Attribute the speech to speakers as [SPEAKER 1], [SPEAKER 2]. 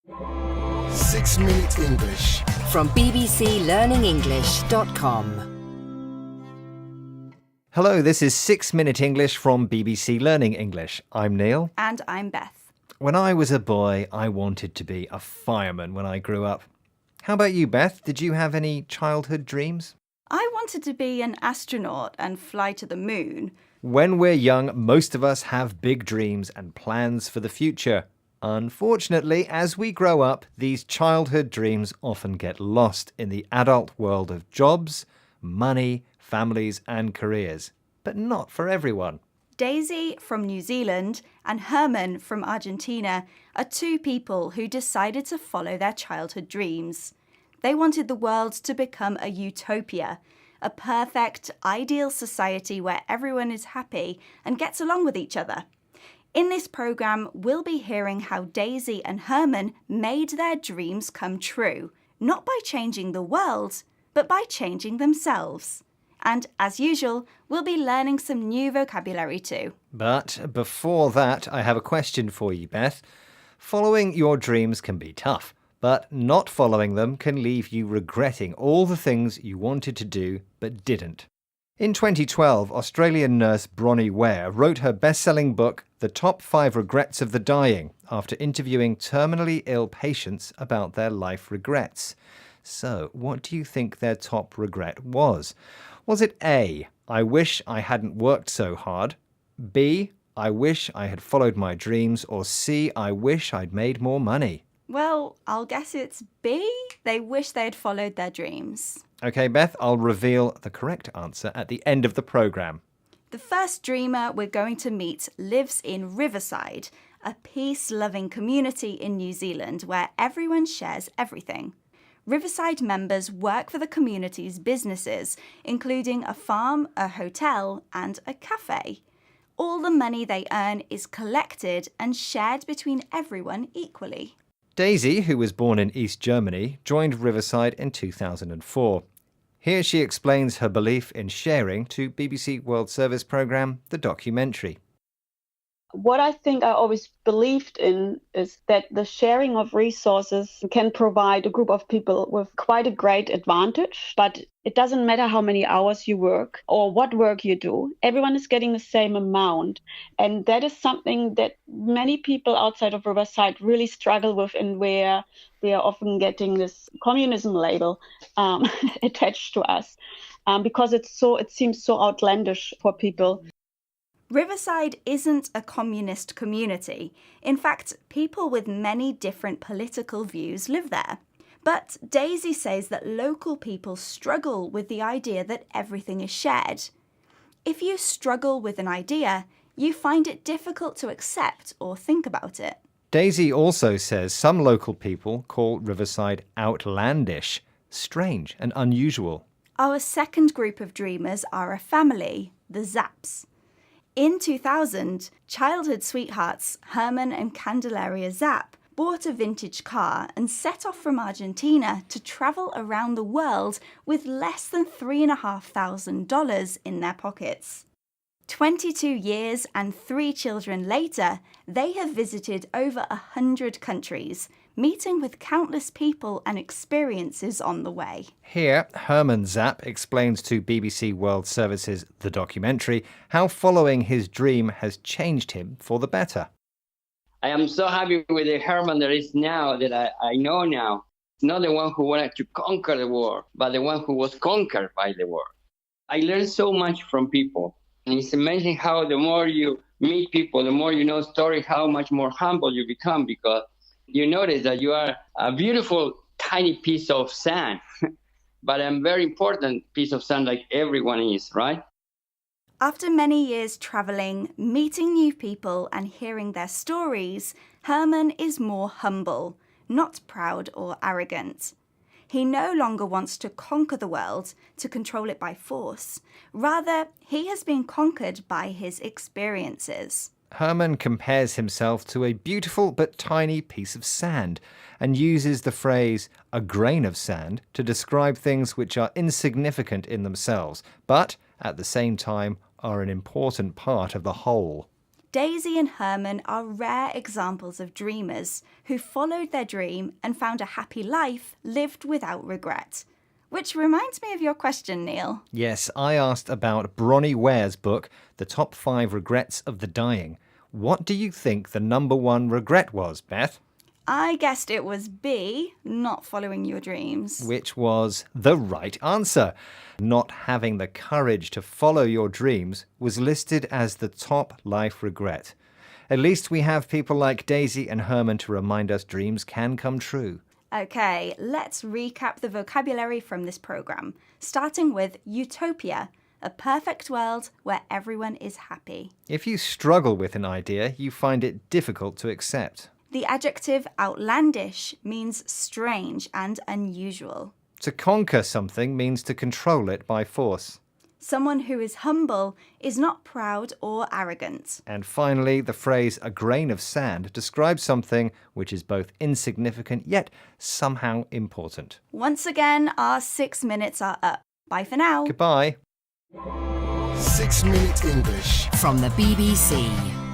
[SPEAKER 1] 6-Minute English
[SPEAKER 2] from bbclearningenglish.com.
[SPEAKER 3] Hello, this is 6-Minute English from BBC Learning English. I'm Neil.
[SPEAKER 4] And I'm Beth.
[SPEAKER 3] When I was a boy, I wanted to be a fireman when I grew up. How about you, Beth? Did you have any childhood dreams?
[SPEAKER 4] I wanted to be an astronaut and fly to the moon.
[SPEAKER 3] When we're young, most of us have big dreams and plans for the future. Unfortunately, as we grow up, these childhood dreams often get lost in the adult world of jobs, money, families and careers. But not for everyone.
[SPEAKER 4] Daisy from New Zealand and Herman from Argentina are two people who decided to follow their childhood dreams. They wanted the world to become a utopia, a perfect, ideal society where everyone is happy and gets along with each other. In this programme, we'll be hearing how Daisy and Herman made their dreams come true, not by changing the world, but by changing themselves. And as usual, we'll be learning some new vocabulary too.
[SPEAKER 3] But before that, I have a question for you, Beth. Following your dreams can be tough, but not following them can leave you regretting all the things you wanted to do but didn't. In 2012, Australian nurse Bronnie Ware wrote her best-selling book, The Top 5 Regrets of the Dying, after interviewing terminally ill patients about their life regrets. So, what do you think their top regret was? Was it A, I wish I hadn't worked so hard, B, I wish I had followed my dreams, or C, I wish I'd made more money?
[SPEAKER 4] Well, I'll guess it's B. They wish they had followed their dreams.
[SPEAKER 3] OK, Beth, I'll reveal the correct answer at the end of the programme.
[SPEAKER 4] The first dreamer we're going to meet lives in Riverside, a peace-loving community in New Zealand where everyone shares everything. Riverside members work for the community's businesses, including a farm, a hotel, and a cafe. All the money they earn is collected and shared between everyone equally.
[SPEAKER 3] Daisy, who was born in East Germany, joined Riverside in 2004. Here she explains her belief in sharing to BBC World Service programme The Documentary.
[SPEAKER 5] What I think I always believed in is that the sharing of resources can provide a group of people with quite a great advantage, but it doesn't matter how many hours you work or what work you do. Everyone is getting the same amount. And that is something that many people outside of Riverside really struggle with, and where we are often getting this communism label attached to us because it seems so outlandish for people.
[SPEAKER 4] Riverside isn't a communist community. In fact, people with many different political views live there. But Daisy says that local people struggle with the idea that everything is shared. If you struggle with an idea, you find it difficult to accept or think about it.
[SPEAKER 3] Daisy also says some local people call Riverside outlandish, strange and unusual.
[SPEAKER 4] Our second group of dreamers are a family, the Zapps. In 2000, childhood sweethearts Herman and Candelaria Zapp bought a vintage car and set off from Argentina to travel around the world with less than $3,500 in their pockets. 22 years and 3 children later, they have visited over 100 countries, meeting with countless people and experiences on the way.
[SPEAKER 3] Here, Herman Zapp explains to BBC World Service's The Documentary how following his dream has changed him for the better.
[SPEAKER 6] I am so happy with the Herman that is now, that I know now. Not the one who wanted to conquer the world, but the one who was conquered by the world. I learned so much from people. And it's amazing how the more you meet people, the more you know stories, how much more humble you become, because you notice that you are a beautiful, tiny piece of sand, but a very important piece of sand like everyone is, right?
[SPEAKER 4] After many years travelling, meeting new people and hearing their stories, Herman is more humble, not proud or arrogant. He no longer wants to conquer the world, to control it by force. Rather, he has been conquered by his experiences.
[SPEAKER 3] Herman compares himself to a beautiful but tiny piece of sand and uses the phrase a grain of sand to describe things which are insignificant in themselves, but at the same time are an important part of the whole.
[SPEAKER 4] Daisy and Herman are rare examples of dreamers who followed their dream and found a happy life lived without regret. Which reminds me of your question, Neil.
[SPEAKER 3] Yes, I asked about Bronnie Ware's book, The Top 5 Regrets of the Dying. What do you think the number one regret was, Beth?
[SPEAKER 4] I guessed it was B, not following your dreams.
[SPEAKER 3] Which was the right answer. Not having the courage to follow your dreams was listed as the top life regret. At least we have people like Daisy and Herman to remind us dreams can come true.
[SPEAKER 4] Okay, let's recap the vocabulary from this program, starting with utopia, a perfect world where everyone is happy.
[SPEAKER 3] If you struggle with an idea, you find it difficult to accept.
[SPEAKER 4] The adjective outlandish means strange and unusual.
[SPEAKER 3] To conquer something means to control it by force.
[SPEAKER 4] Someone who is humble is not proud or arrogant.
[SPEAKER 3] And finally, the phrase a grain of sand describes something which is both insignificant yet somehow important.
[SPEAKER 4] Once again, our 6 minutes are up. Bye for now.
[SPEAKER 3] Goodbye.
[SPEAKER 1] 6 Minute English
[SPEAKER 2] from the BBC.